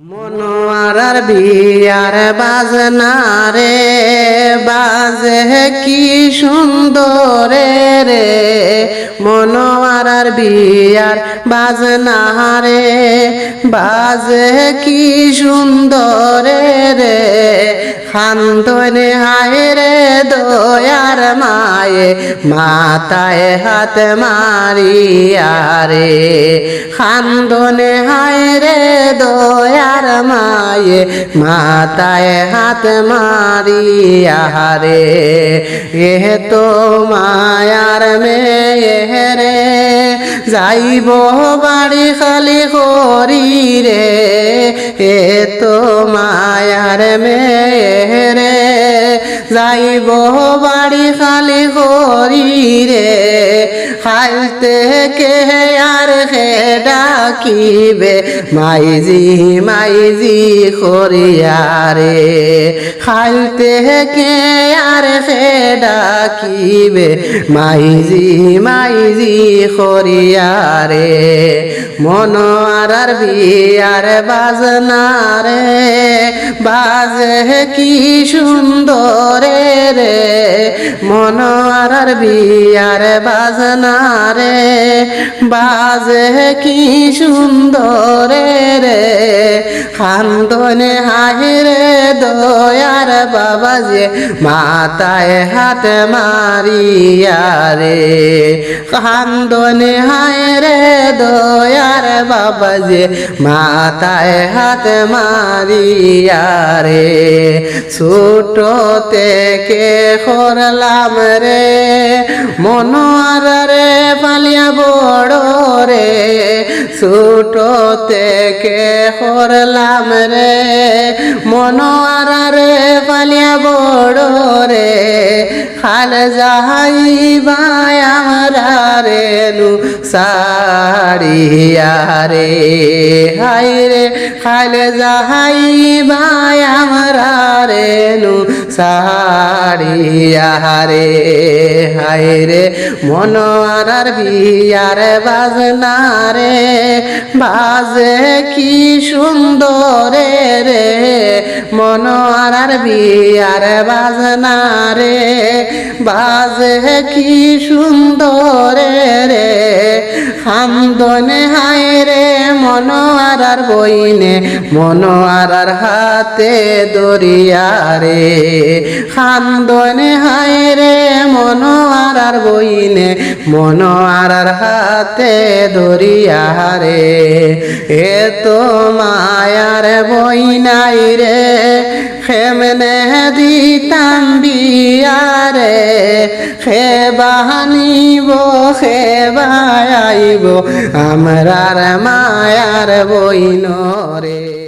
মনোয়ারার বিয়ার বাজনা রে বাজে কি সুন্দর রে মনোয়ারার বিয়ার বাজনা রে বাজে কি সুন্দর রে খান্দনে হায় রে দয়ার মায়ে মাথায় হাত মারিয়া রে খান্দনে হায় রে দয়ার মায়ে মাথায় হাত মারিয়া রে এ তো মায়ার মেয়ে রে যাইব বাড়ি খালি করি রে এ তো মায়ার মেয়ে রে যাইব বাড়ি খালি করি রে খাইতে কে আর হে ডাকিবে মাইজি মাইজি করিয়া রে খাইতে কে আর হে ডাকিবে মাইজি মাইজি করিয়া রে মনোয়ারার বিয়ার বাজনা রে বাজে কি সুন্দর রে মনোয়ারার বিয়ার বাজনা রে বাজে কি সুন্দর রে খান্দনে হায় রে দয়ার বাবা যে মাথায় হাত মারিয়া রে খান্দনে হায় রে দয়ার বাবা যে মাথায় হাত মারিয়া রে ছোট থেকে করলাম রে মনোয়ার রে পালিয়া বড় রে ছোট থেকে করলাম রে মনোয়ার রে পালিয়া বড় রে খাল যাইবা আমরা রে নু সাড়িয়া রে হায় রে খাল যাইবা আমরা রে নু সাড়িয়া রে হায় রে মনোয়ারার বিয়ার বাজনা রে বাজে কি সুন্দর রে মনোয়ারার বিয়ার বাজনা রে বাজে কি সুন্দর রে খান্দনে হায় রে মনোয়ারার বইনে মনোয়ারার হাতে দরিয়া রে খান্দনে হায় রে মনোয়ারার বইনে মনোয়ারার হাতে দরিয়া রে এ তো মায়ার বই নাই রে খেমনে দিতাম বিয়ারে খে বাহানিব খে বায়াইব আমরার মায়ার বইন রে।